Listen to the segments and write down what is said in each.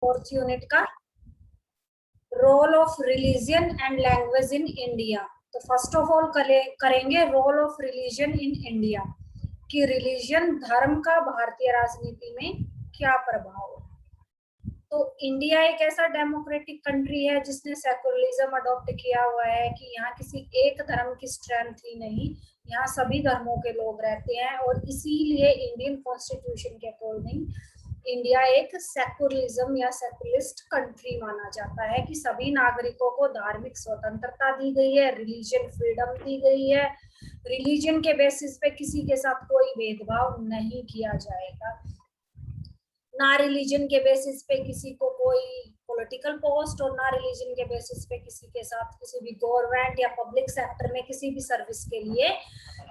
Fourth unit का role of religion and language in India. तो first of all करेंगे role of religion in India, कि religion धर्म का भारतीय राजनीति में क्या प्रभाव है। तो इंडिया एक ऐसा डेमोक्रेटिक कंट्री है जिसने सेकुलरिज्म अडॉप्ट किया हुआ है, कि यहाँ किसी एक धर्म की स्ट्रेंथ ही नहीं, यहाँ सभी धर्मों के लोग रहते हैं। और इसीलिए इंडियन कॉन्स्टिट्यूशन के अकॉर्डिंग इंडिया एक सेकुलरिज्म या सेकुलरिस्ट कंट्री माना जाता है, कि सभी नागरिकों को धार्मिक स्वतंत्रता दी गई है, रिलीजन फ्रीडम दी गई है, रिलीजन के बेसिस पे किसी के साथ कोई भेदभाव नहीं किया जाएगा, ना रिलीजन के बेसिस पे किसी को कोई पॉलिटिकल पोस्ट, और ना रिलीजन के बेसिस पे किसी के साथ किसी भी गवर्नमेंट या पब्लिक सेक्टर में किसी भी सर्विस के लिए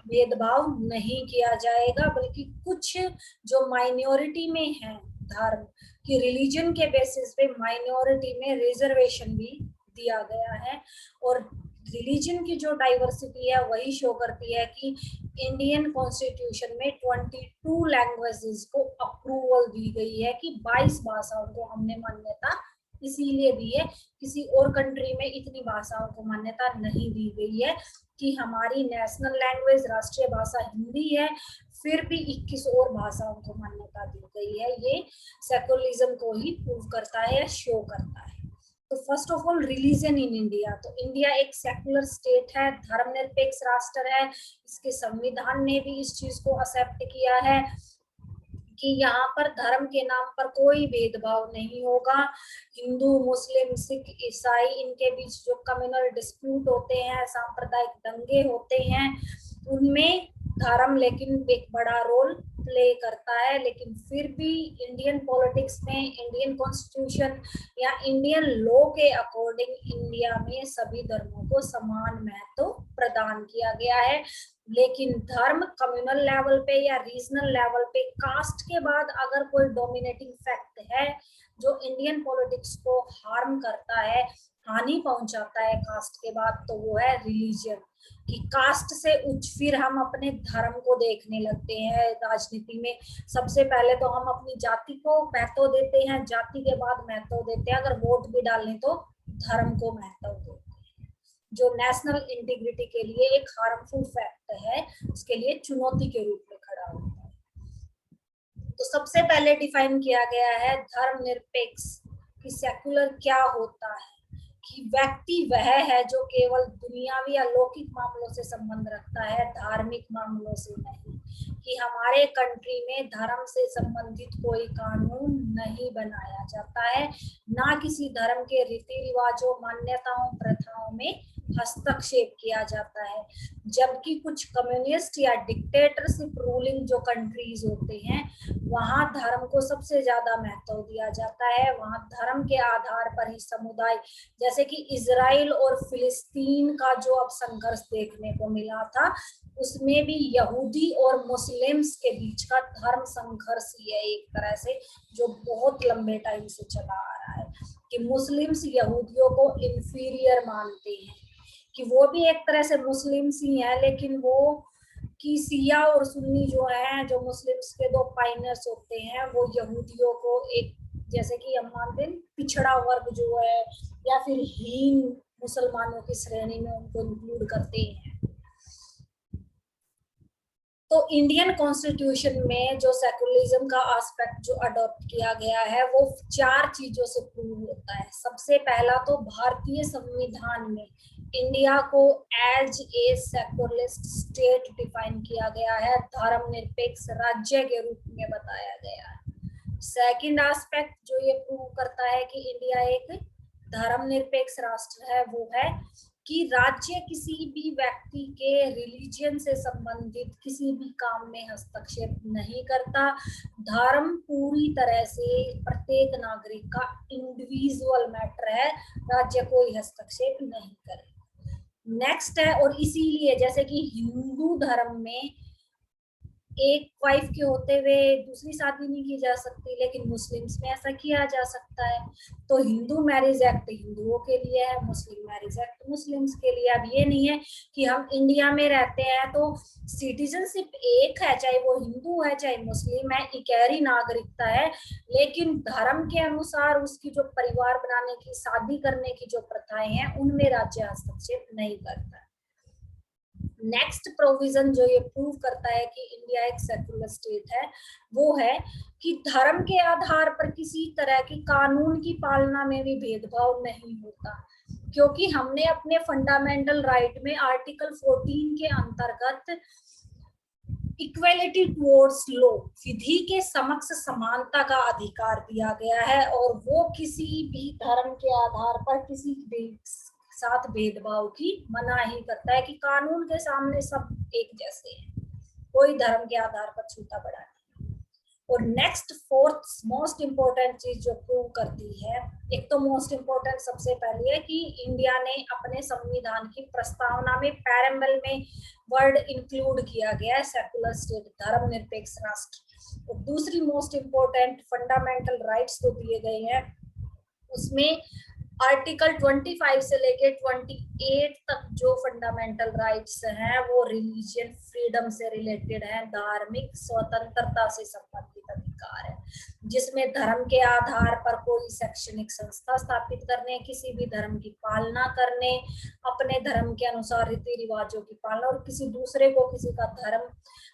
भेदभाव नहीं किया जाएगा। बल्कि कुछ जो माइनॉरिटी में है धर्म की रिलीजन के बेसिस पे माइनॉरिटी में रिजर्वेशन भी दिया गया है। और रिलीजन की जो डाइवर्सिटी है वही शो करती है कि इंडियन कॉन्स्टिट्यूशन में 22 लैंग्वेजेस को अप्रूवल दी गई है, कि 22 भाषाओं को हमने मान्यता इसीलिए दी है। किसी और कंट्री में इतनी भाषाओं को मान्यता नहीं दी गई है, कि हमारी नेशनल लैंग्वेज राष्ट्रीय भाषा हिंदी है, फिर भी 21 और भाषाओं को मान्यता दी गई है। ये सेकुलरिज्म को ही प्रूव करता है या शो करता है। तो first of all religion in India, तो इंडिया एक सेकुलर स्टेट है, धर्मनिरपेक्ष राष्ट्र है। इसके संविधान ने भी इस चीज को एक्सेप्ट किया है कि यहाँ पर धर्म के नाम पर कोई भेदभाव नहीं होगा। हिंदू, मुस्लिम, सिख, ईसाई, इनके बीच जो कम्युनल डिस्प्यूट होते हैं, सांप्रदायिक दंगे होते हैं, उनमें धर्म लेकिन एक बड़ा रोल प्ले करता है। लेकिन फिर भी इंडियन पॉलिटिक्स में, इंडियन कॉन्स्टिट्यूशन या इंडियन लॉ के अकॉर्डिंग इंडिया में सभी धर्मों को समान महत्व प्रदान किया गया है। लेकिन धर्म कम्युनल लेवल पे या रीजनल लेवल पे कास्ट के बाद अगर कोई डोमिनेटिंग फैक्ट है जो इंडियन पॉलिटिक्स को हार्म करता है, हानि पहुंचाता है कास्ट के बाद, तो वो है रिलीजन। कि कास्ट से उच्च फिर हम अपने धर्म को देखने लगते हैं राजनीति में। सबसे पहले तो हम अपनी जाति को महत्व देते हैं, जाति के बाद महत्व देते हैं, अगर वोट भी डालें तो धर्म को महत्व देते हैं, जो नेशनल इंटीग्रिटी के लिए एक हार्मफुल फैक्ट है, उसके लिए चुनौती के रूप में खड़ा होता है। तो सबसे पहले डिफाइन किया गया है धर्मनिरपेक्ष, कि सेकुलर क्या होता है, कि व्यक्ति वह है जो केवल दुनियावी या लौकिक मामलों से संबंध रखता है, धार्मिक मामलों से नहीं। कि हमारे कंट्री में धर्म से संबंधित कोई कानून नहीं बनाया जाता है, ना किसी धर्म के रीति रिवाजों, मान्यताओं, प्रथाओं में हस्तक्षेप किया जाता है। जबकि कुछ कम्युनिस्ट या डिक्टेटरशिप रूलिंग जो कंट्रीज होते हैं, वहां धर्म को सबसे ज्यादा महत्व दिया जाता है। वहां धर्म के आधार पर ही समुदाय, जैसे कि इजराइल और फिलिस्तीन का जो अब संघर्ष देखने को मिला था, उसमें भी यहूदी और मुस्लिम्स के बीच का धर्म संघर्ष ही है एक तरह से, जो बहुत लंबे टाइम से चला आ रहा है। कि मुस्लिम्स यहूदियों को इंफीरियर मानते हैं, कि वो भी एक तरह से मुस्लिम्स ही हैं, लेकिन वो कि सिया और सुन्नी जो है, जो मुस्लिम्स के दो पाइनर्स होते हैं, वो यहूदियों को एक, जैसे कि हम मानते हैं पिछड़ा वर्ग जो है, या फिर हीन मुसलमानों की श्रेणी में उनको इंक्लूड करते हैं। तो इंडियन कॉन्स्टिट्यूशन में जो सेकुलरिज्म का एस्पेक्ट जो अडॉप्ट किया गया है, वो 4 चीजों से प्रूव होता है। सबसे पहला तो भारतीय संविधान में इंडिया को as a secularist state define किया गया है, धर्मनिरपेक्ष राज्य के रूप में बताया गया है। सेकंड एस्पेक्ट जो ये प्रूव करता है कि इंडिया एक धर्मनिरपेक्ष राष्ट्र है, वो है कि राज्य किसी भी व्यक्ति के रिलीजन से संबंधित किसी भी काम में हस्तक्षेप नहीं करता। धर्म पूरी तरह से प्रत्येक नागरिक का इंडिविजुअल मैटर है, राज्य कोई हस्तक्षेप नहीं करे। नेक्स्ट है, और इसीलिए जैसे कि हिंदू धर्म में एक वाइफ के होते हुए दूसरी शादी नहीं की जा सकती, लेकिन मुस्लिम्स में ऐसा किया जा सकता है। तो हिंदू मैरिज एक्ट हिंदुओं के लिए है, मुस्लिम मैरिज एक्ट मुस्लिम्स के लिए। अब ये नहीं है कि हम इंडिया में रहते हैं तो सिटीजनशिप एक है, चाहे वो हिंदू है चाहे मुस्लिम है, इकहरी नागरिकता है, लेकिन धर्म के अनुसार उसकी जो परिवार बनाने की, शादी करने की जो प्रथाएं हैं, उनमें राज्य हस्तक्षेप नहीं करता है। नेक्स्ट प्रोविजन जो ये प्रूव करता है कि इंडिया एक सेकुलर स्टेट है, वो है कि धर्म के आधार पर किसी तरह की कानून की पालना में भी भेदभाव नहीं होता, क्योंकि हमने अपने फंडामेंटल राइट में आर्टिकल 14 के अंतर्गत इक्वेलिटी टुवर्ड्स लॉ, विधि के समक्ष समानता का अधिकार दिया गया है, और वो किसी भी धर्म के आधार पर किसी भी साथ भेदभाव की मनाही करता है कि कानून के सामने सब एक जैसे हैं, कोई धर्म के आधार पर छूटा बड़ा नहीं। और नेक्स्ट फोर्थ मोस्ट इंपोर्टेंट चीज जो प्रूव करती है, एक तो मोस्ट इंपोर्टेंट सबसे पहले है कि इंडिया ने अपने संविधान की प्रस्तावना में पैरेम्बल में वर्ड इंक्लूड किया गया है सेकुलर स्टेट, धर्मनिरपेक्ष राष्ट्र। और दूसरी मोस्ट इंपोर्टेंट फंडामेंटल राइट्स जो दिए गए हैं, उसमें आर्टिकल 25 से लेके 28 तक जो फंडामेंटल राइट्स हैं वो रिलीजियन फ्रीडम से रिलेटेड है, धार्मिक स्वतंत्रता से संबंधित अधिकार है, जिसमें धर्म के आधार पर कोई शैक्षणिक संस्था स्थापित करने, किसी भी धर्म की पालना करने, अपने धर्म के अनुसार रीति रिवाजों की पालना, और किसी दूसरे को किसी का धर्म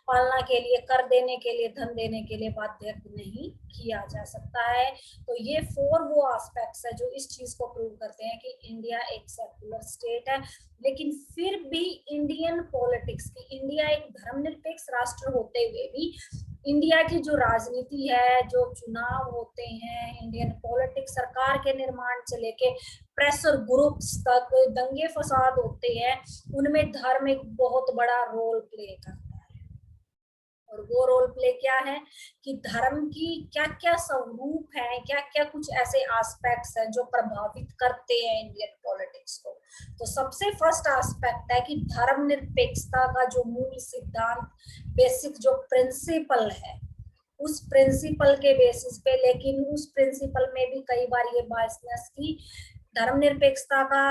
पालना के लिए, कर देने के लिए, धन देने के लिए बाध्य नहीं किया जा सकता है। तो ये 4 वो एस्पेक्ट्स है जो इस चीज को प्रूव करते हैं कि इंडिया एक सेकुलर स्टेट है। लेकिन फिर भी इंडियन पॉलिटिक्स की, इंडिया एक धर्मनिरपेक्ष राष्ट्र होते हुए भी इंडिया की जो राजनीति है, जो चुनाव होते हैं, इंडियन पॉलिटिक्स, सरकार के निर्माण से लेके प्रेशर ग्रुप्स तक दंगे फसाद होते हैं, उनमें धर्म एक बहुत बड़ा रोल प्ले करता है। और वो रोल प्ले क्या है कि धर्म की क्या क्या स्वरूप है, क्या क्या कुछ ऐसे एस्पेक्ट्स हैं जो प्रभावित करते हैं इंडियन पॉलिटिक्स को। तो सबसे फर्स्ट एस्पेक्ट है कि धर्मनिरपेक्षता का जो मूल सिद्धांत, बेसिक जो प्रिंसिपल है, उस प्रिंसिपल के बेसिस पे, लेकिन उस प्रिंसिपल में भी कई बार ये बायसनेस की धर्मनिरपेक्षता का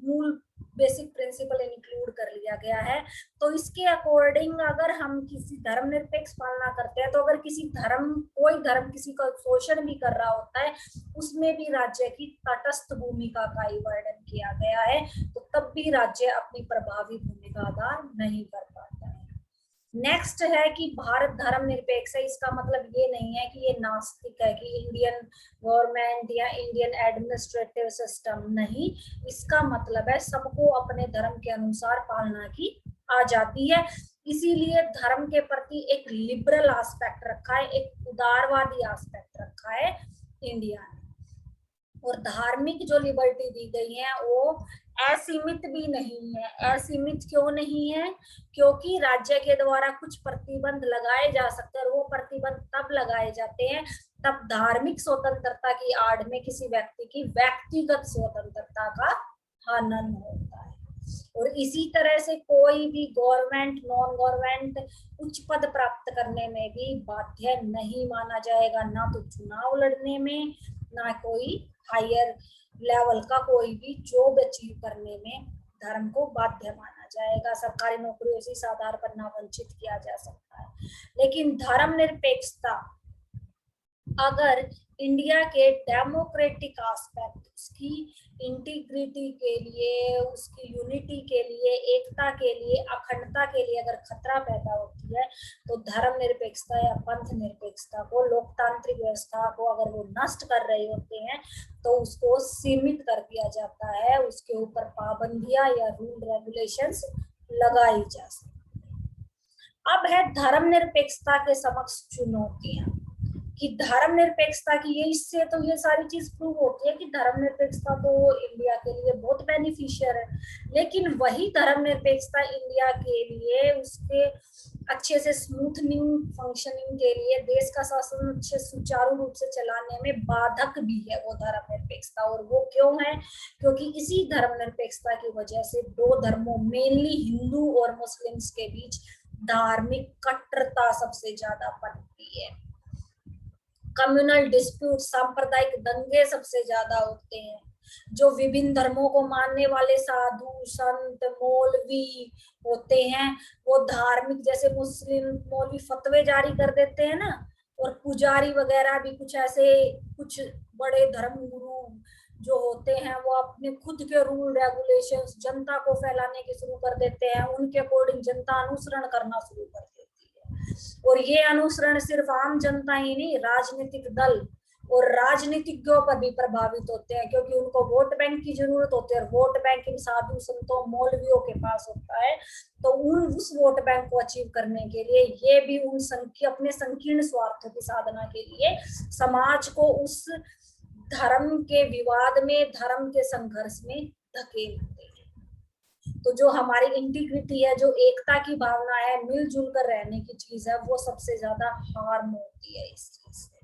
मूल बेसिक प्रिंसिपल इंक्लूड कर लिया गया है। तो इसके अकॉर्डिंग अगर हम किसी धर्मनिरपेक्ष पालना करते हैं, तो अगर किसी धर्म, कोई धर्म किसी का शोषण भी कर रहा होता है, उसमें भी राज्य की तटस्थ भूमिका का ही वर्णन किया गया है, तो तब भी राज्य अपनी प्रभावी भूमिका अदा नहीं कर पाता है। नेक्स्ट है कि भारत धर्मनिरपेक्ष है, इसका मतलब ये नहीं है कि ये नास्तिक है, कि इंडियन गवर्नमेंट या इंडियन एडमिनिस्ट्रेटिव सिस्टम नहीं, इसका मतलब है सबको अपने धर्म के अनुसार पालना की आजादी है। इसीलिए धर्म के प्रति एक लिबरल एस्पेक्ट रखा है, एक उदारवादी एस्पेक्ट रखा है इंडिया ने। और धार्मिक जो लिबर्टी दी गई है वो असीमित भी नहीं है। असीमित क्यों नहीं है? क्योंकि राज्य के द्वारा कुछ प्रतिबंध लगाए जा सकते हैं, और वो प्रतिबंध तब लगाए जाते हैं तब धार्मिक स्वतंत्रता की आड़ में किसी व्यक्ति की व्यक्तिगत स्वतंत्रता का हनन होता है। और इसी तरह से कोई भी गवर्नमेंट, नॉन गवर्नमेंट उच्च पद प्राप्त करने में भी बाध्य नहीं माना जाएगा, ना तो चुनाव लड़ने में, ना कोई हायर लेवल का कोई भी जॉब अचीव करने में धर्म को बाध्य माना जाएगा। सरकारी नौकरियों से इस आधार पर ना वंचित किया जा सकता है। लेकिन धर्मनिरपेक्षता अगर इंडिया के डेमोक्रेटिक एस्पेक्ट, उसकी इंटीग्रिटी के लिए, उसकी यूनिटी के लिए, एकता के लिए, अखंडता के लिए अगर खतरा पैदा होती है, तो धर्मनिरपेक्षता या पंथ निरपेक्षता को, लोकतांत्रिक व्यवस्था को अगर वो नष्ट कर रहे होते हैं, तो उसको सीमित कर दिया जाता है, उसके ऊपर पाबंदियां या रूल रेगुलेशंस लगाई जा सकती है। अब है धर्मनिरपेक्षता के समक्ष चुनौतियां, कि धर्मनिरपेक्षता की ये, इससे तो ये सारी चीज प्रूव होती है कि धर्मनिरपेक्षता तो इंडिया के लिए बहुत बेनिफिशियल है, लेकिन वही धर्मनिरपेक्षता इंडिया के लिए, उसके अच्छे से स्मूथनिंग फंक्शनिंग के लिए, देश का शासन अच्छे सुचारू रूप से चलाने में बाधक भी है वो धर्मनिरपेक्षता। और वो क्यों है? क्योंकि इसी धर्मनिरपेक्षता की वजह से दो धर्मों, मेनली हिंदू और मुस्लिम्स के बीच धार्मिक कट्टरता सबसे ज्यादा पनपती है। कम्युनल डिस्प्यूट, सांप्रदायिक दंगे सबसे ज्यादा होते हैं। जो विभिन्न धर्मों को मानने वाले साधु संत मौलवी होते हैं, वो धार्मिक, जैसे मुस्लिम मौलवी फतवे जारी कर देते हैं ना, और पुजारी वगैरह भी कुछ ऐसे, कुछ बड़े धर्म गुरु जो होते हैं वो अपने खुद के रूल रेगुलेशंस जनता को फैलाने के शुरू कर देते हैं, उनके अकॉर्डिंग जनता अनुसरण करना शुरू कर देती है। और ये अनुसरण सिर्फ आम जनता ही नहीं, राजनीतिक दल और राजनीतिज्ञों पर भी प्रभावित होते हैं, क्योंकि उनको वोट बैंक की जरूरत होती है, और वोट बैंक इन साधु संतों मौलवियों के पास होता है। तो उस वोट बैंक को अचीव करने के लिए ये भी अपने संकीर्ण स्वार्थों की साधना के लिए समाज को उस धर्म के विवाद में, धर्म के संघर्ष में धकेलते हैं। तो जो हमारी इंटीग्रिटी है, जो एकता की भावना है, मिलजुल कर रहने की चीज है, वो सबसे ज्यादा हार्म होती है इस चीज से।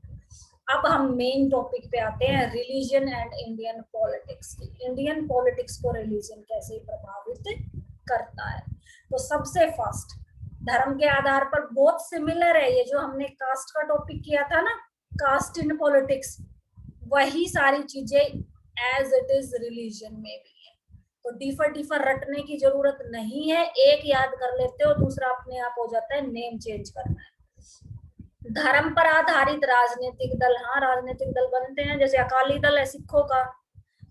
अब हम मेन टॉपिक पे आते हैं, religion and Indian politics. Indian politics को रिलीजन कैसे प्रभावित करता है। तो सबसे फर्स्ट, धर्म के आधार पर बहुत सिमिलर है ये जो हमने कास्ट का टॉपिक किया था ना, कास्ट इन पॉलिटिक्स, वही सारी चीजें एज इट इज रिलीजन में भी है। तो डिफर रटने की जरूरत नहीं है, एक याद कर लेते हो, दूसरा अपने आप हो जाता है, नेम चेंज करना है। धर्म पर आधारित राजनीतिक दल, हाँ राजनीतिक दल बनते हैं, जैसे अकाली दल है सिखों का,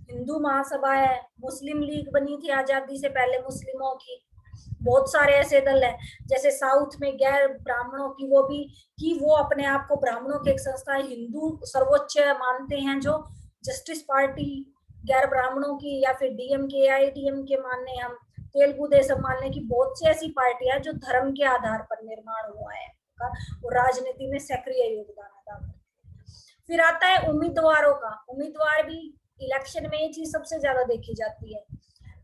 हिंदू महासभा है, मुस्लिम लीग बनी थी आजादी से पहले मुस्लिमों की, बहुत सारे ऐसे दल हैं। जैसे साउथ में गैर ब्राह्मणों की, वो भी कि वो अपने आप को ब्राह्मणों की एक संस्था है, हिंदू सर्वोच्च मानते हैं, जो जस्टिस पार्टी गैर ब्राह्मणों की, या फिर डीएमके AIDMK मानने, हम तेलुगु देशम मानने की, बहुत सी ऐसी पार्टियां जो धर्म के आधार पर निर्माण हुआ है और राजनीति में सक्रिय योगदान अदा करते हैं। फिर आता है उम्मीदवारों का। उम्मीदवार भी इलेक्शन में ये चीज सबसे ज्यादा देखी जाती है,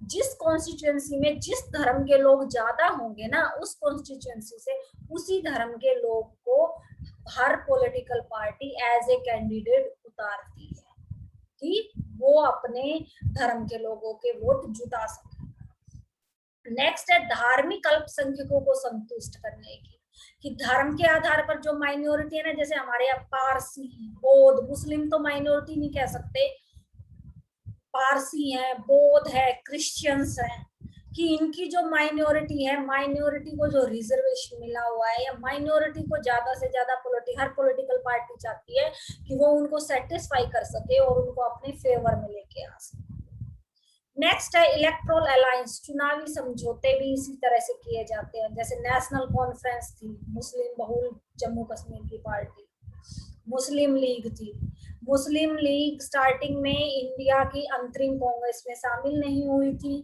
जिस कॉन्स्टिट्यूएंसी में जिस धर्म के लोग ज्यादा होंगे ना, उस कॉन्स्टिट्यूएंसी से उसी धर्म के लोग को हर political party as a candidate उतारती है कि वो अपने धर्म के लोगों के वोट जुटा सके। नेक्स्ट है धार्मिक अल्पसंख्यकों को संतुष्ट करने की, कि धर्म के आधार पर जो माइनॉरिटी है ना, जैसे हमारे यहाँ पारसी, बौद्ध, मुस्लिम तो माइनॉरिटी नहीं कह सकते, पारसी है, बौद्ध है, क्रिश्चियंस है, कि इनकी जो माइनॉरिटी है, माइनॉरिटी को जो रिजर्वेशन मिला हुआ है, या माइनॉरिटी को ज्यादा से ज्यादा हर पॉलिटिकल पार्टी चाहती है कि वो उनको सेटिस्फाई कर सके और उनको अपने फेवर में लेके आ सके। नेक्स्ट है इलेक्ट्रोल अलायंस, चुनावी समझौते भी इसी तरह से किए जाते हैं। जैसे नेशनल कॉन्फ्रेंस थी, मुस्लिम बहुल जम्मू कश्मीर की पार्टी, मुस्लिम लीग थी। मुस्लिम लीग स्टार्टिंग में इंडिया की अंतरिम कांग्रेस में शामिल नहीं हुई थी,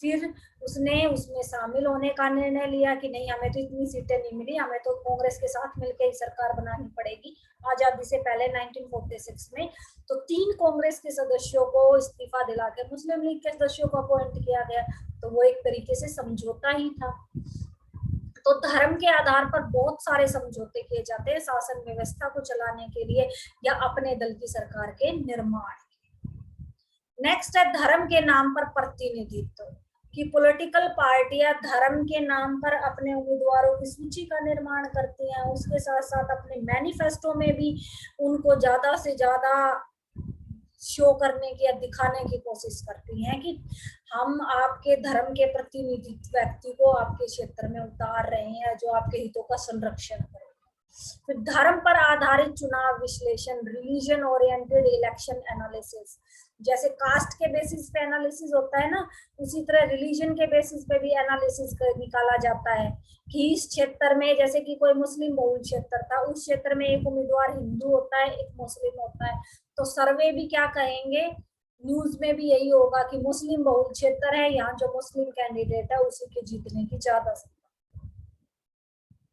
फिर उसने उसमें शामिल होने का निर्णय लिया कि नहीं, हमें तो इतनी सीटें नहीं मिली, हमें तो कांग्रेस के साथ मिलकर ही सरकार बनानी पड़ेगी, आजादी से पहले 1946 में। तो 3 कांग्रेस के सदस्यों को इस्तीफा दिला के मुस्लिम लीग के सदस्यों को अपॉइंट किया गया। तो वो एक तरीके से समझौता ही था। तो धर्म के आधार पर बहुत सारे समझौते किए जाते हैं शासन व्यवस्था को चलाने के लिए या अपने दल की सरकार के निर्माण। नेक्स्ट है धर्म के नाम पर प्रतिनिधित्व, कि पॉलिटिकल पार्टियां धर्म के नाम पर अपने उम्मीदवारों की सूची का निर्माण करती हैं, उसके साथ साथ अपने मैनिफेस्टो में भी उनको ज्यादा से ज्यादा शो करने की या दिखाने की कोशिश करती हैं कि हम आपके धर्म के प्रतिनिधित्व व्यक्ति को आपके क्षेत्र में उतार रहे हैं जो आपके हितों का संरक्षण करें। फिर धर्म पर आधारित चुनाव विश्लेषण, रिलीजन ओरिएंटेड इलेक्शन एनालिसिस, जैसे कास्ट के बेसिस पे एनालिसिस होता है ना, उसी तरह रिलीजन के बेसिस पे भी एनालिसिस निकाला जाता है कि इस क्षेत्र में, जैसे कि कोई मुस्लिम बहुल क्षेत्र था, उस क्षेत्र में एक उम्मीदवार हिंदू होता है, एक मुस्लिम होता है, तो सर्वे भी क्या कहेंगे, न्यूज में भी यही होगा कि मुस्लिम बहुल क्षेत्र है, यहाँ जो मुस्लिम कैंडिडेट है उसी के जीतने की ज्यादा संभावना।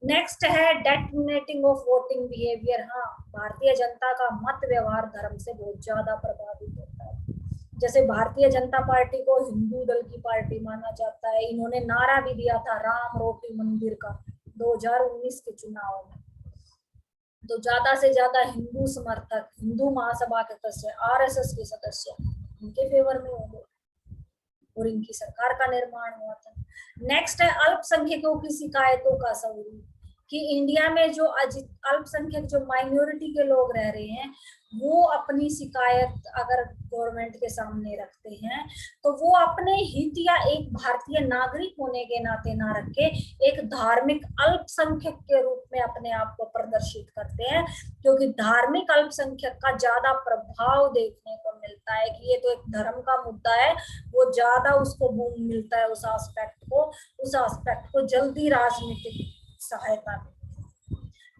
नेक्स्ट है डेटर्मिनेटिंग ऑफ वोटिंग बिहेवियर। हाँ, भारतीय जनता का मत व्यवहार धर्म से बहुत ज्यादा प्रभावित होता है। जैसे भारतीय जनता पार्टी को हिंदू दल की पार्टी माना जाता है, इन्होंने नारा भी दिया था राम रोटी मंदिर का 2019 के चुनाव में। तो ज्यादा से ज्यादा हिंदू समर्थक, हिंदू महासभा के सदस्य, RSS के सदस्य इनके फेवर में होंगे। और इनकी सरकार का निर्माण हुआ था। नेक्स्ट है अल्पसंख्यकों की शिकायतों का स्वरूप, कि इंडिया में जो अल्पसंख्यक जो माइनॉरिटी के लोग रह रहे हैं वो अपनी शिकायत अगर गवर्नमेंट के सामने रखते हैं तो वो अपने हित या एक भारतीय नागरिक होने के नाते ना रख के एक धार्मिक अल्पसंख्यक के रूप में अपने आप को प्रदर्शित करते हैं, क्योंकि धार्मिक अल्पसंख्यक का ज्यादा प्रभाव देखने को मिलता है कि ये तो एक धर्म का मुद्दा है, वो ज्यादा उसको बूम मिलता है उस एस्पेक्ट को जल्दी राजनीतिक सहायता।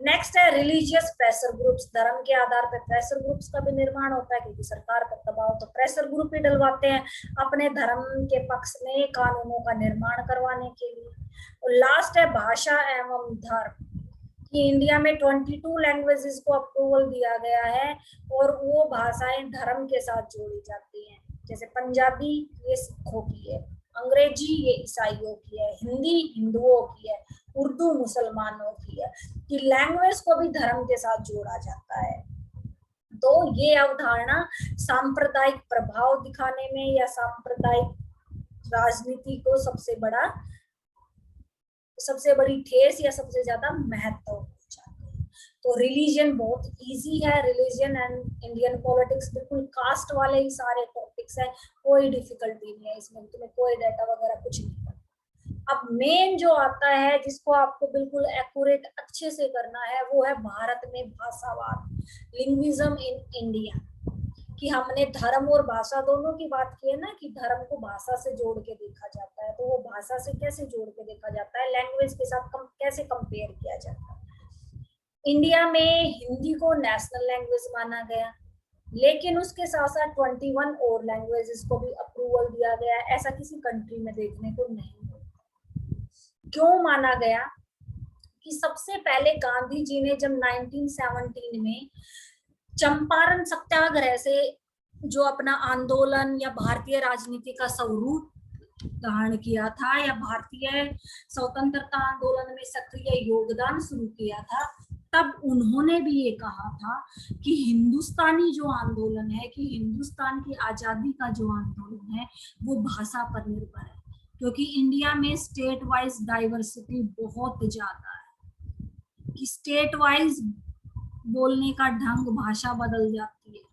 नेक्स्ट है रिलीजियस प्रेशर ग्रुप्स, धर्म के आधार पर प्रेशर ग्रुप्स का भी निर्माण होता है, क्योंकि सरकार पर दबाव तो प्रेशर ग्रुप ही डलवाते हैं अपने धर्म के पक्ष में कानूनों का निर्माण करवाने के लिए। और लास्ट है भाषा एवं धर्म, कि इंडिया में 22 लैंग्वेजेस को अप्रूवल दिया गया है और वो भाषाएं धर्म के साथ जोड़ी जाती हैं, जैसे पंजाबी ये सिखों की है, अंग्रेजी ये ईसाइयों की है, हिंदी हिंदुओं की है, उर्दू मुसलमानों की है, कि लैंग्वेज को भी धर्म के साथ जोड़ा जाता है। तो ये अवधारणा सांप्रदायिक प्रभाव दिखाने में या सांप्रदायिक राजनीति को सबसे बड़ी ठेस या सबसे ज्यादा महत्व पहुंचाती है। तो रिलीजन बहुत इजी है, रिलीजन एंड इंडियन पॉलिटिक्स बिल्कुल कास्ट वाले ही सारे टॉपिक्स है, कोई डिफिकल्टी नहीं है इसमें, तुम्हें कोई डाटा वगैरह कुछ नहीं पड़ता। अब मेन जो आता है जिसको आपको बिल्कुल एक्यूरेट अच्छे से करना है वो है भारत में भाषावाद, लिंग्विज्म इन इंडिया, कि हमने धर्म और भाषा दोनों की बात की है ना, कि धर्म को भाषा से जोड़ के देखा जाता है, तो वो भाषा से कैसे जोड़ के देखा जाता है, लैंग्वेज के साथ कैसे कंपेयर किया जाता है। इंडिया में हिंदी को नेशनल लैंग्वेज माना गया, लेकिन उसके साथ साथ 21 और लैंग्वेजेस को भी अप्रूवल दिया गया, ऐसा किसी कंट्री में देखने को नहीं मिलता। क्यों माना गया? कि सबसे पहले गांधी जी ने जब 1917 में चंपारण सत्याग्रह से जो अपना आंदोलन या भारतीय राजनीति का स्वरूप धारण किया था या भारतीय स्वतंत्रता आंदोलन में सक्रिय योगदान शुरू किया था, तब उन्होंने भी ये कहा था कि हिंदुस्तानी जो आंदोलन है, कि हिंदुस्तान की आजादी का जो आंदोलन है वो भाषा पर निर्भर है, क्योंकि इंडिया में स्टेट वाइज डाइवर्सिटी बहुत ज्यादा है, कि स्टेट वाइज बोलने का ढंग भाषा बदल जाती है,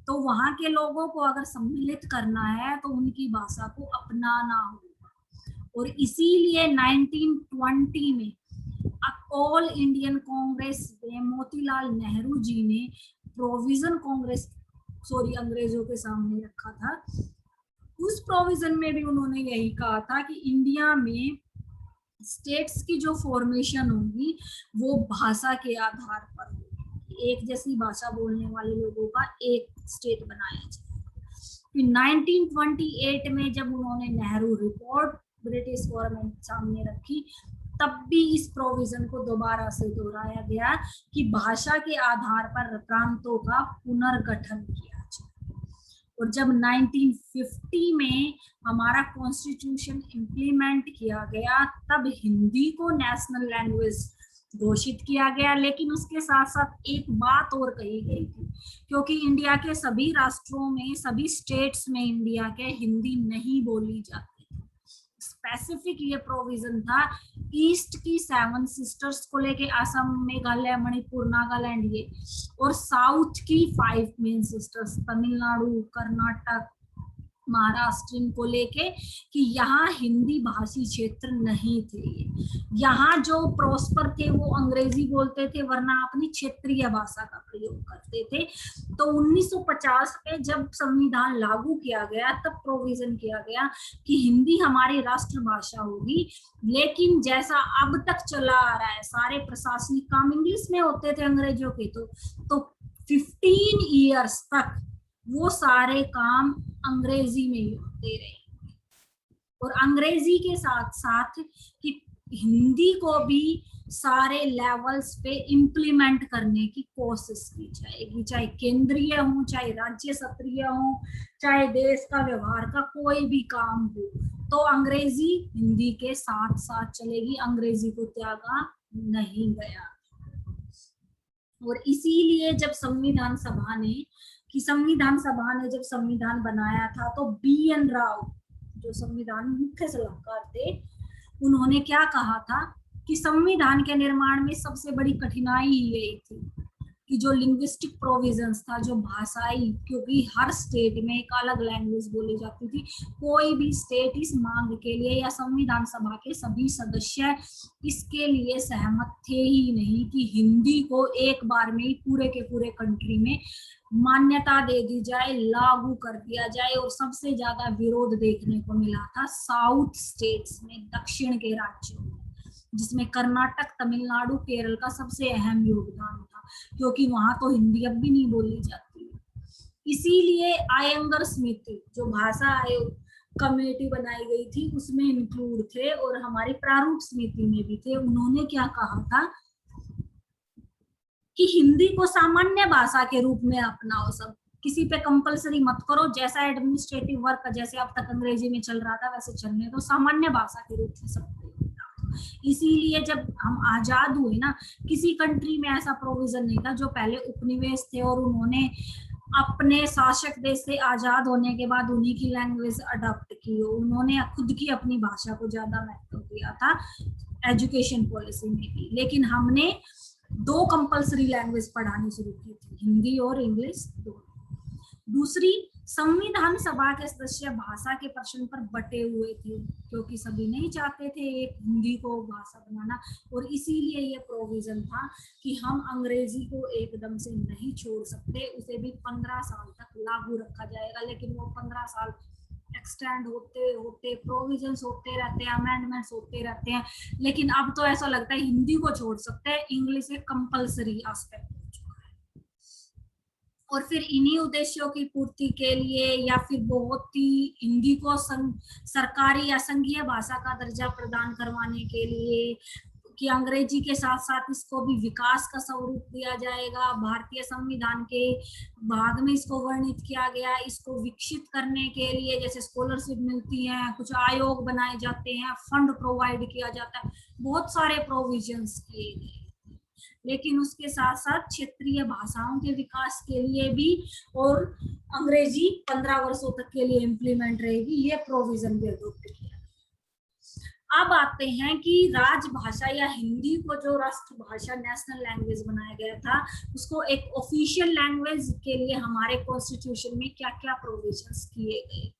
तो वहां के लोगों को अगर सम्मिलित करना है तो उनकी भाषा को अपनाना होगा। और इसीलिए 1920 में ऑल इंडियन कांग्रेस में मोतीलाल नेहरू जी ने प्रोविजन अंग्रेजों के सामने रखा था। उस प्रोविजन में भी उन्होंने यही कहा था कि इंडिया में स्टेट्स की जो फॉर्मेशन होगी वो भाषा के आधार पर होगी, एक जैसी भाषा बोलने वाले लोगों का एक स्टेट बनाया जाए। 1928 में जब उन्होंने नेहरू रिपोर्ट ब्रिटिश गवर्नमेंट सामने रखी, तब भी इस प्रोविजन को दोबारा से दोहराया गया कि भाषा के आधार पर प्रांतों का पुनर्गठन किया जाए। और जब 1950 में हमारा कॉन्स्टिट्यूशन इम्प्लीमेंट किया गया, तब हिंदी को नेशनल लैंग्वेज घोषित किया गया, लेकिन उसके साथ साथ एक बात और कही गई थी, क्योंकि इंडिया के सभी राष्ट्रों में, सभी स्टेट्स में इंडिया के हिंदी नहीं बोली जाती, स्पेसिफिक ये प्रोविजन था ईस्ट की 7 सिस्टर्स को लेके, असम, मेघालय, मणिपुर, नागालैंड ये, और साउथ की 5 मेन सिस्टर्स तमिलनाडु, कर्नाटक, महाराष्ट्र को लेके, कि यहाँ हिंदी भाषी क्षेत्र नहीं थे। यहाँ जो प्रॉस्पर थे वो अंग्रेजी बोलते थे, वरना अपनी क्षेत्रीय भाषा का प्रयोग करते थे। तो 1950 में जब संविधान लागू किया गया, तब प्रोविजन किया गया कि हिंदी हमारी राष्ट्रभाषा होगी, लेकिन जैसा अब तक चला आ रहा है, सारे प्रशासनिक काम इंग्लिश में होते थे अंग्रेजों के, तो 15 ईयर्स तक वो सारे काम अंग्रेजी में ही होते रहे। और अंग्रेजी के साथ साथ कि हिंदी को भी सारे लेवल्स पे इम्प्लीमेंट करने की कोशिश की जाएगी, चाहे केंद्रीय हो, चाहे राज्य स्तरीय हो, चाहे देश का व्यवहार का कोई भी काम हो, तो अंग्रेजी हिंदी के साथ साथ चलेगी, अंग्रेजी को त्यागा नहीं गया। और इसीलिए जब संविधान सभा ने जब संविधान बनाया था, तो BN राव जो संविधान मुख्य सलाहकार थे, उन्होंने क्या कहा था कि संविधान के निर्माण में सबसे बड़ी कठिनाई यही थी कि जो लिंग्विस्टिक प्रोविजंस था, जो भाषाई, क्योंकि हर स्टेट में एक अलग लैंग्वेज बोली जाती थी। कोई भी स्टेट इस मांग के लिए या संविधान सभा के सभी सदस्य इसके लिए सहमत थे ही नहीं कि हिंदी को एक बार में ही पूरे के पूरे कंट्री में मान्यता दे दी जाए, लागू कर दिया जाए। और सबसे ज्यादा विरोध देखने को मिला था साउथ स्टेट्स में, दक्षिण के राज्यों में, जिसमें कर्नाटक, तमिलनाडु, केरल का सबसे अहम योगदान था, क्योंकि वहां तो हिंदी अब भी नहीं बोली जाती। इसीलिए आयंगर समिति, जो भाषा आयोग कमेटी बनाई गई थी, उसमें इंक्लूड थे और हमारी प्रारूप समिति में भी थे। उन्होंने क्या कहा था कि हिंदी को सामान्य भाषा के रूप में अपनाओ, सब, किसी पे कंपलसरी मत करो, जैसा एडमिनिस्ट्रेटिव वर्क जैसे अब तक अंग्रेजी में चल रहा था वैसे चलने दो, सामान्य भाषा के रूप में सब। इसीलिए जब हम आजाद हुए ना, किसी कंट्री में ऐसा प्रोविजन नहीं था, जो पहले उपनिवेश थे और उन्होंने अपने शासक देश से आजाद होने के बाद उन्हीं की लैंग्वेज अडॉप्ट की हो, उन्होंने खुद की अपनी भाषा को ज्यादा महत्व दिया था एजुकेशन पॉलिसी में भी। लेकिन हमने 2 कंपलसरी लैंग्वेज पढ़ानी शुरू की थी, हिंदी और इंग्लिश दोनों। दूसरी, संविधान सभा के सदस्य भाषा के प्रश्न पर बटे हुए थे, क्योंकि सभी नहीं चाहते थे एक हिंदी को भाषा बनाना, और इसीलिए ये प्रोविजन था कि हम अंग्रेजी को एकदम से नहीं छोड़ सकते, उसे भी 15 साल तक लागू रखा जाएगा। लेकिन वो 15 साल एक्सटेंड होते होते प्रोविजंस होते रहते हैं, अमेंडमेंट्स होते रहते हैं, लेकिन अब तो ऐसा लगता है हिंदी को छोड़ सकते हैं, इंग्लिश एक कंपलसरी एस्पेक्ट। और फिर इन्हीं उद्देश्यों की पूर्ति के लिए या फिर बहुत ही हिंदी को सरकारी या संघीय भाषा का दर्जा प्रदान करवाने के लिए कि अंग्रेजी के साथ साथ इसको भी विकास का स्वरूप दिया जाएगा, भारतीय संविधान के भाग में इसको वर्णित किया गया। इसको विकसित करने के लिए जैसे स्कॉलरशिप मिलती है, कुछ आयोग बनाए जाते हैं, फंड प्रोवाइड किया जाता है, बहुत सारे प्रोविजंस किए गए। लेकिन उसके साथ साथ क्षेत्रीय भाषाओं के विकास के लिए भी और अंग्रेजी 15 वर्षों तक के लिए इम्प्लीमेंट रहेगी, ये प्रोविजन भी अडॉप्ट किया। अब आते हैं कि राजभाषा या हिंदी को जो राष्ट्रभाषा नेशनल लैंग्वेज बनाया गया था, उसको एक ऑफिशियल लैंग्वेज के लिए हमारे कॉन्स्टिट्यूशन में क्या क्या प्रोविजंस किए गए।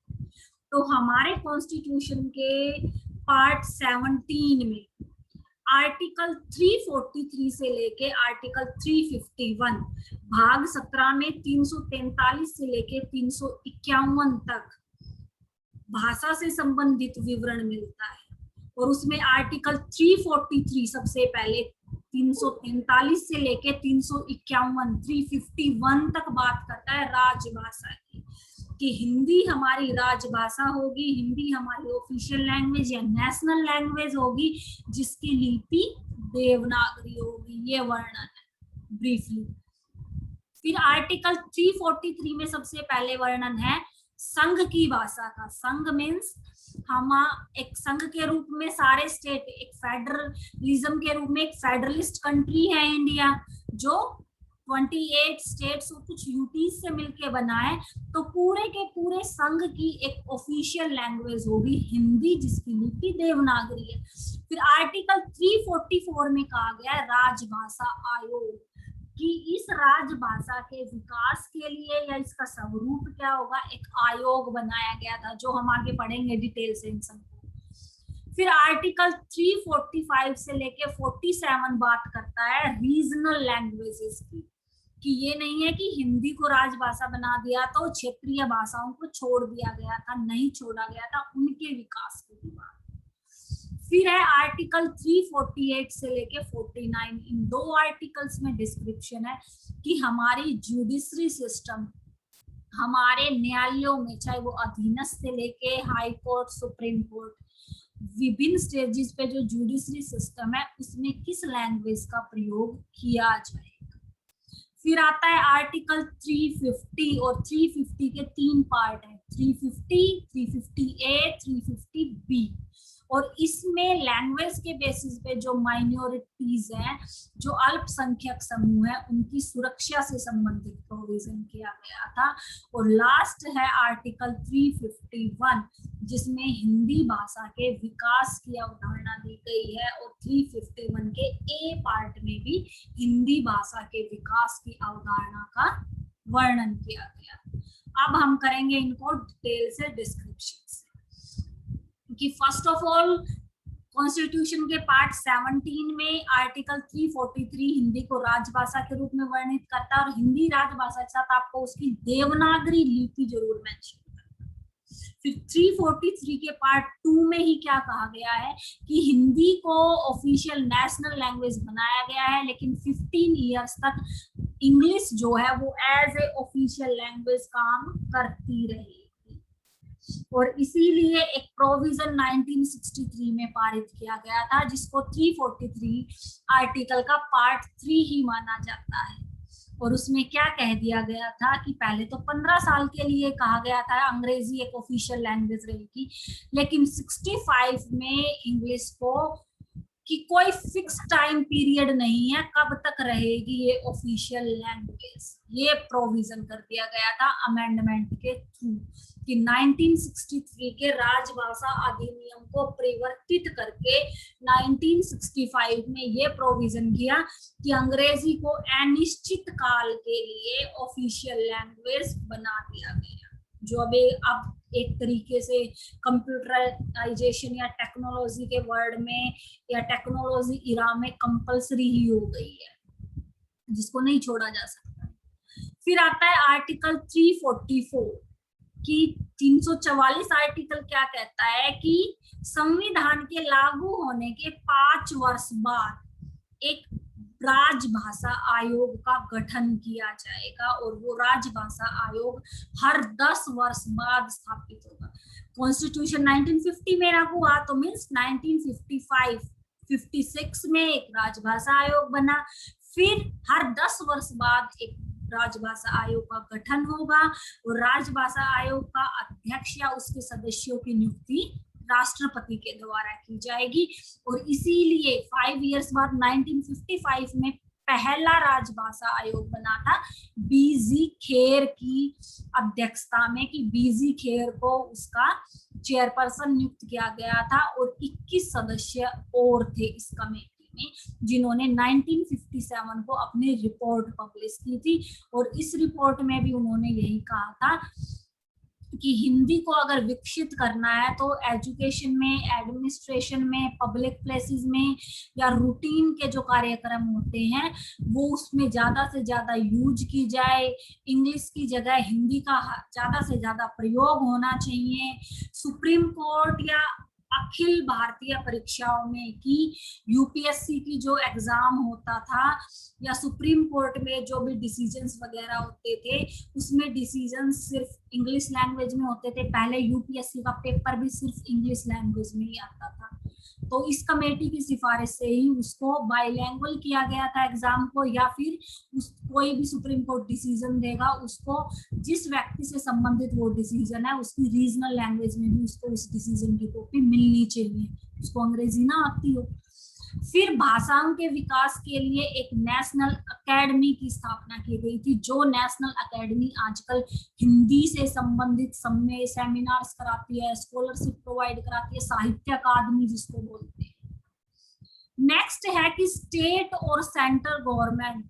तो हमारे कॉन्स्टिट्यूशन के पार्ट 17 में आर्टिकल 343 से लेके आर्टिकल 351, भाग 17 में 343 से लेके 351 तक भाषा से संबंधित विवरण मिलता है। और उसमें आर्टिकल 343 सबसे पहले 343 से लेके 351, 351 तक बात करता है राजभाषा की, कि हिंदी हमारी राजभाषा होगी, हिंदी हमारी ऑफिशियल लैंग्वेज या नेशनल लैंग्वेज होगी, जिसकी लिपि देवनागरी होगी। ये वर्णन है ब्रीफली। फिर आर्टिकल 343 में सबसे पहले वर्णन है संघ की भाषा का। संघ मीन्स हम एक संघ के रूप में सारे स्टेट, एक फेडरलिज्म के रूप में एक फेडरलिस्ट कंट्री है इंडिया, जो 28 स्टेट्स और कुछ यूटीज से मिलके बना है। तो पूरे के पूरे संघ की एक ऑफिशियल लैंग्वेज होगी हिंदी, जिसकी लिपि देवनागरी है। फिर आर्टिकल 344 में कहा गया है राजभाषा आयोग, कि इस राजभाषा के विकास के लिए या इसका स्वरूप क्या होगा, एक आयोग बनाया गया था, जो हम आगे पढ़ेंगे डिटेल से इन सबको। फिर आर्टिकल 345 से लेके 47 बात करता है रीजनल लैंग्वेजेस की, कि ये नहीं है कि हिंदी को राजभाषा बना दिया तो क्षेत्रीय भाषाओं को छोड़ दिया गया था, नहीं छोड़ा गया था, उनके विकास की बात। फिर है आर्टिकल 348 से लेके 49, इन 2 आर्टिकल्स में डिस्क्रिप्शन है कि हमारी जुडिशरी सिस्टम, हमारे न्यायालयों में, चाहे वो अधीनस्थ से लेके हाई कोर्ट, सुप्रीम कोर्ट, विभिन्न स्टेजेस पे जो जुडिशरी सिस्टम है, उसमें किस लैंग्वेज का प्रयोग किया जाएगा। फिर आता है आर्टिकल 350, और 350 के 3 पार्ट है, 350, 350A, 350B। और इसमें लैंग्वेज के बेसिस पे जो माइनॉरिटीज हैं, जो अल्पसंख्यक समूह है, उनकी सुरक्षा से संबंधित प्रोविजन किया गया था। और लास्ट है आर्टिकल 351, जिसमें हिंदी भाषा के विकास की अवधारणा दी गई है, और 351 के ए पार्ट में भी हिंदी भाषा के विकास की अवधारणा का वर्णन किया गया। अब हम करेंगे इनको डिटेल से डिस्क्रिप्शन से, कि फर्स्ट ऑफ ऑल कॉन्स्टिट्यूशन के पार्ट 17 में आर्टिकल 343 हिंदी को राजभाषा के रूप में वर्णित करता है, और हिंदी राजभाषा के साथ आपको उसकी देवनागरी लिपि जरूर मेंशन करना। फिर 343 के पार्ट 2 में ही क्या कहा गया है कि हिंदी को ऑफिशियल नेशनल लैंग्वेज बनाया गया है, लेकिन 15 इयर्स तक इंग्लिश जो है वो एज ए ऑफिशियल लैंग्वेज काम करती रहेगी। और इसीलिए एक प्रोविजन 1963 में पारित किया गया था, जिसको 343 आर्टिकल का पार्ट 3 ही माना जाता है। और उसमें क्या कह दिया गया था कि पहले तो 15 साल के लिए कहा गया था अंग्रेजी एक ऑफिशियल लैंग्वेज रहेगी, लेकिन 65 में इंग्लिश को कि कोई फिक्स टाइम पीरियड नहीं है कब तक रहेगी ये ऑफिशियल लैंग्वेज, ये प्रोविजन कर दिया गया था अमेंडमेंट के थ्रू, कि 1963 के राजभाषा अधिनियम को परिवर्तित करके 1965 में ये प्रोविजन किया कि अंग्रेजी को अनिश्चित काल के लिए ऑफिशियल लैंग्वेज बना दिया गया, जो अब एक तरीके से कंप्यूटराइजेशन या टेक्नोलॉजी के वर्ड में या टेक्नोलॉजी इरा में कंपलसरी ही हो गई है, जिसको नहीं छोड़ा जा सकता। फिर आता है आर्टिकल 344 कि 344 आर्टिकल क्या कहता है कि संविधान के लागू होने के 5 वर्ष बाद एक राजभाषा आयोग का गठन किया जाएगा, और वो राजभाषा आयोग हर 10 वर्ष बाद स्थापित होगा। कॉन्स्टिट्यूशन 1950 में लागू हुआ, तो मीन्स 1955-56 में एक राजभाषा आयोग बना, फिर हर 10 वर्ष बाद एक राजभाषा आयोग का गठन होगा, और राजभाषा आयोग का अध्यक्ष या उसके सदस्यों की नियुक्ति राष्ट्रपति के द्वारा की जाएगी। और इसीलिए 5 इयर्स बाद 1955 में पहला राजभाषा आयोग बना था बीजी खेर की अध्यक्षता में, कि बीजी खेर को उसका चेयरपर्सन नियुक्त किया गया था, और 21 सदस्य और थे इस कमेटी में, जिन्होंने 1957 को अपनी रिपोर्ट पब्लिश की थी। और इस रिपोर्ट में भी उन्होंने यही कहा था कि हिंदी को अगर विकसित करना है तो एजुकेशन में, एडमिनिस्ट्रेशन में, पब्लिक प्लेसेस में या रूटीन के जो कार्यक्रम होते हैं वो उसमें ज्यादा से ज्यादा यूज की जाए, इंग्लिश की जगह हिंदी का ज्यादा से ज्यादा प्रयोग होना चाहिए। सुप्रीम कोर्ट या अखिल भारतीय परीक्षाओं में कि यूपीएससी की जो एग्जाम होता था या सुप्रीम कोर्ट में जो भी डिसीजंस वगैरह होते थे, उसमें डिसीजंस सिर्फ इंग्लिश लैंग्वेज में होते थे। पहले यूपीएससी का पेपर भी सिर्फ इंग्लिश लैंग्वेज में ही आता था, तो इस कमेटी की सिफारिश से ही उसको बाइलैंग्वेज किया गया था एग्जाम को, या फिर कोई भी सुप्रीम कोर्ट डिसीजन देगा उसको जिस व्यक्ति से संबंधित वो डिसीजन है उसकी रीजनल लैंग्वेज में भी उसको उस डिसीजन की कॉपी मिलनी चाहिए, उसको अंग्रेजी ना आती हो। फिर भाषाओं के विकास के लिए एक नेशनल एकेडमी की स्थापना की गई थी, जो नेशनल एकेडमी आजकल हिंदी से संबंधित सेमिनार्स कराती है, स्कॉलरशिप प्रोवाइड कराती है, साहित्य अकादमी जिसको बोलते हैं। नेक्स्ट है कि स्टेट और सेंट्रल गवर्नमेंट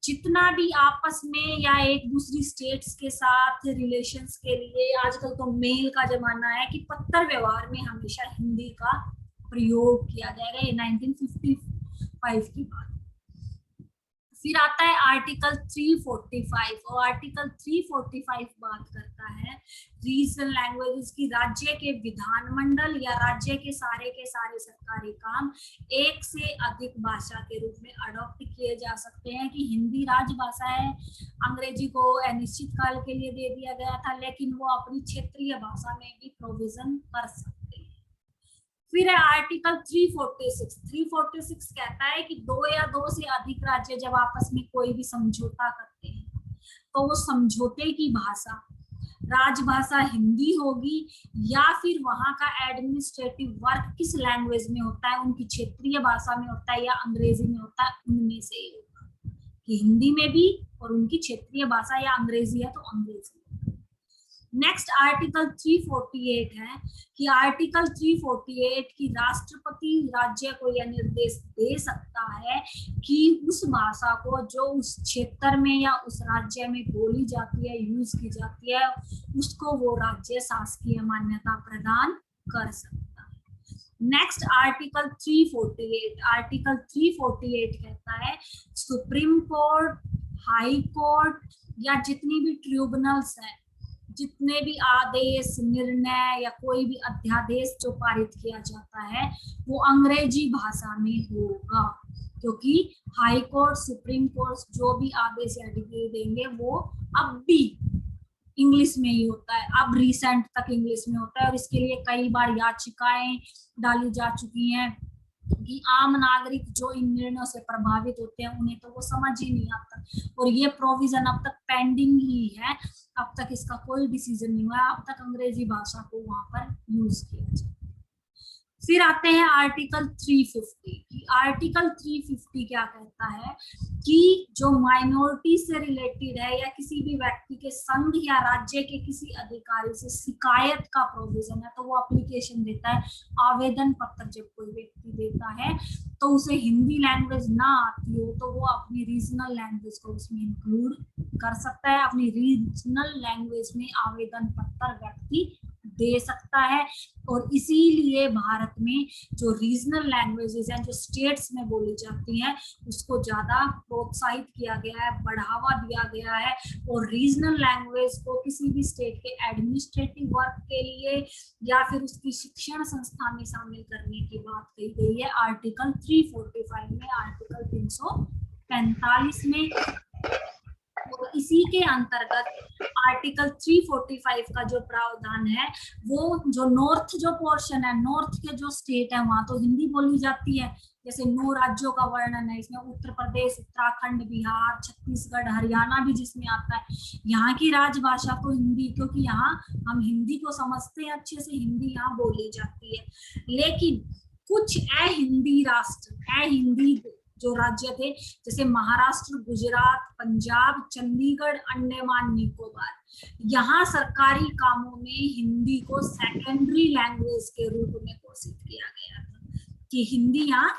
जितना भी आपस में या एक दूसरी स्टेट्स के साथ रिलेशंस के लिए, आजकल तो मेल का जमाना है, कि पत्र व्यवहार में हमेशा हिंदी का प्रयोग किया जाएगा, ये 1955 की बात। फिर आता है आर्टिकल 345, और आर्टिकल 345 बात करता है रीजनल लैंग्वेजेस की। राज्य के विधानमंडल या राज्य के सारे सरकारी काम एक से अधिक भाषा के रूप में अडॉप्ट किए जा सकते हैं, कि हिंदी राजभाषा है, अंग्रेजी को अनिश्चित काल के लिए दे दिया गया था, लेकिन वो अपनी क्षेत्रीय भाषा में भी प्रोविजन कर सकते हैं। फिर है आर्टिकल 346 कहता है कि 2 या 2 से अधिक राज्य जब आपस में कोई भी समझौता करते हैं तो वो समझौते की भाषा राजभाषा हिंदी होगी या फिर वहां का एडमिनिस्ट्रेटिव वर्क किस लैंग्वेज में होता है, उनकी क्षेत्रीय भाषा में होता है या अंग्रेजी में होता है, उनमें से होगा कि हिंदी में भी और उनकी क्षेत्रीय भाषा या अंग्रेजी है तो अंग्रेजी। नेक्स्ट आर्टिकल 348 है कि आर्टिकल 348 की राष्ट्रपति राज्य को यह निर्देश दे सकता है कि उस भाषा को जो उस क्षेत्र में या उस राज्य में बोली जाती है, यूज की जाती है, उसको वो राज्य शासकीय मान्यता प्रदान कर सकता है। नेक्स्ट आर्टिकल 348, आर्टिकल 348 कहता है सुप्रीम कोर्ट, हाई कोर्ट या जितनी भी ट्रिब्यूनल्स हैं, जितने भी आदेश, निर्णय या कोई भी अध्यादेश जो पारित किया जाता है वो अंग्रेजी भाषा में होगा, क्योंकि हाई कोर्ट, सुप्रीम कोर्ट जो भी आदेश या डिक्री देंगे वो अब भी इंग्लिश में ही होता है, अब रिसेंट तक इंग्लिश में होता है। और इसके लिए कई बार याचिकाएं डाली जा चुकी हैं कि आम नागरिक जो इन निर्णयों से प्रभावित होते हैं उन्हें तो वो समझ ही नहीं आता, और ये प्रोविजन अब तक पेंडिंग ही है, अब तक इसका कोई डिसीजन नहीं हुआ, अब तक अंग्रेजी भाषा को वहां पर यूज किया जाए। फिर आते हैं आर्टिकल 350 की। आर्टिकल 350 क्या कहता है कि जो माइनॉरिटी से रिलेटेड है या किसी भी व्यक्ति के संघ या राज्य के किसी अधिकारी से शिकायत का प्रोविजन है, तो वो एप्लीकेशन देता है, आवेदन पत्र जब कोई व्यक्ति देता है तो उसे हिंदी लैंग्वेज ना आती हो तो वो अपनी रीजनल लैंग्वेज को उसमें इंक्लूड कर सकता है, अपनी रीजनल लैंग्वेज में आवेदन पत्र व्यक्ति दे सकता है। और इसीलिए भारत में जो रीजनल लैंग्वेजेस हैं जो स्टेट्स में बोली जाती हैं उसको ज्यादा प्रोत्साहित किया गया है, बढ़ावा दिया गया है, और रीजनल लैंग्वेज को किसी भी स्टेट के एडमिनिस्ट्रेटिव वर्क के लिए या फिर उसकी शिक्षण संस्था में शामिल करने की बात कही गई है आर्टिकल 345 में, आर्टिकल 345 में। और इसी के अंतर्गत आर्टिकल 345 का जो प्रावधान है वो जो नॉर्थ जो पोर्शन है, नॉर्थ के जो स्टेट है वहां तो हिंदी बोली जाती है, जैसे 9 राज्यों का वर्णन है इसमें, उत्तर प्रदेश, उत्तराखंड, बिहार, छत्तीसगढ़, हरियाणा भी जिसमें आता है। यहाँ की राजभाषा तो हिंदी, क्योंकि यहाँ हम हिंदी को समझते हैं अच्छे से, हिंदी यहाँ बोली जाती है। लेकिन कुछ अहिंदी राष्ट्र, अहिंदी जो राज्य थे जैसे महाराष्ट्र, गुजरात, पंजाब, चंडीगढ़, अंडमान निकोबार, यहाँ सरकारी कामों में हिंदी को सेकेंडरी लैंग्वेज के रूप में घोषित किया गया था कि हिंदी यहाँ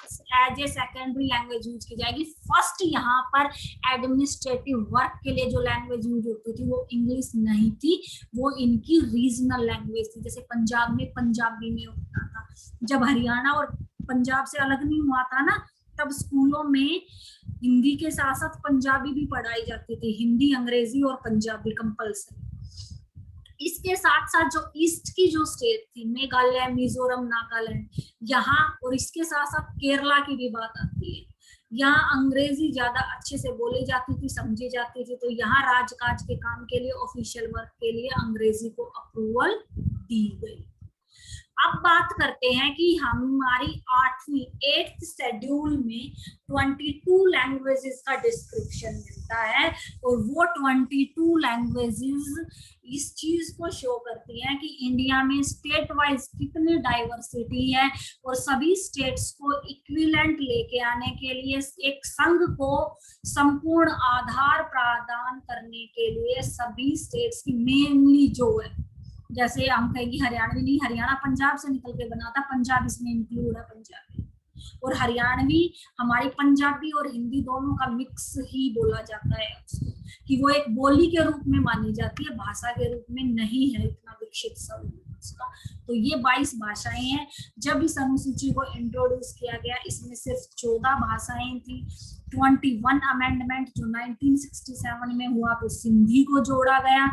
as a secondary language use की जाएगी। फर्स्ट यहाँ पर एडमिनिस्ट्रेटिव वर्क के लिए जो लैंग्वेज यूज होती थी वो इंग्लिश नहीं थी, वो इनकी रीजनल लैंग्वेज थी। जैसे पंजाब में पंजाबी में होता था, जब हरियाणा और पंजाब से अलग नहीं हुआ था ना, तब स्कूलों में हिंदी के साथ साथ पंजाबी भी पढ़ाई जाती थी, हिंदी, अंग्रेजी और पंजाबी कंपल्सरी। इसके साथ साथ जो ईस्ट की जो स्टेट थी, मेघालय, मिजोरम, नागालैंड, यहाँ, और इसके साथ साथ केरला की भी बात आती है, यहाँ अंग्रेजी ज्यादा अच्छे से बोली जाती थी, समझी जाती थी, तो यहाँ राजकाज के काम के लिए, ऑफिशियल वर्क के लिए अंग्रेजी को अप्रूवल दी गई। अब बात करते हैं कि हमारी 8th शेड्यूल में 22 लैंग्वेजेस का डिस्क्रिप्शन मिलता है, और वो 22 लैंग्वेजेस इस चीज को शो करती हैं कि इंडिया में स्टेट वाइज कितनी डाइवर्सिटी है, और सभी स्टेट्स को इक्विवेलेंट लेके आने के लिए, एक संघ को संपूर्ण आधार प्रदान करने के लिए सभी स्टेट्स की मेनली जो है, जैसे हम कहेंगे हरियाणवी नहीं, हरियाणा पंजाब से निकल के बना था, पंजाब इसमें इंक्लूड है पंजाबी, और हरियाणवी हमारी पंजाबी और हिंदी दोनों का मिक्स ही बोला जाता है उसको, कि वो एक बोली के रूप में मानी जाती है, भाषा के रूप में नहीं है इतना विकसित शब्द उसका। तो ये 22 भाषाएं हैं। जब इस अनुसूची को इंट्रोड्यूस किया गया इसमें सिर्फ 14 भाषाएं थी। 21 अमेंडमेंट जो 1967 में हुआ तो सिंधी को जोड़ा गया।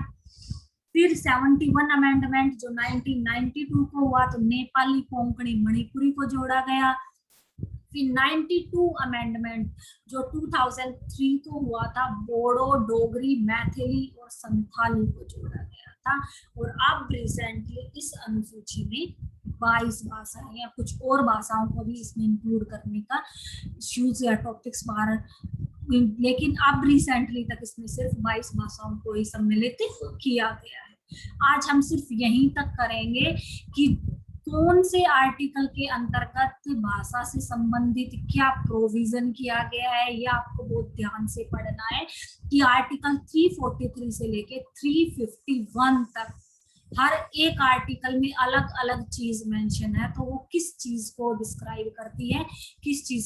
फिर 71 अमेंडमेंट जो 1992 को हुआ तो नेपाली, कोंकणी, मणिपुरी को जोड़ा गया। फिर 92 अमेंडमेंट जो 2003 को हुआ था, बोडो, डोगरी, मैथिली और संथाली को जोड़ा गया था। और अब रिसेंटली इस अनुसूची में 22 भाषाएं या कुछ और भाषाओं को भी इसमें इंक्लूड करने का इश्यूज या टॉपिक्स बाहर, लेकिन अब रिसेंटली तक इसमें सिर्फ 22 भाषाओं को ही सम्मिलित किया गया है। आज हम सिर्फ यहीं तक करेंगे कि कौन से आर्टिकल के अंतर्गत भाषा से संबंधित क्या प्रोविजन किया गया है, ये आपको बहुत ध्यान से पढ़ना है कि आर्टिकल 343 से लेके 351 तक हर एक आर्टिकल में अलग अलग चीज मेंशन है, तो वो किस चीज को डिस्क्राइब करती है, किस चीज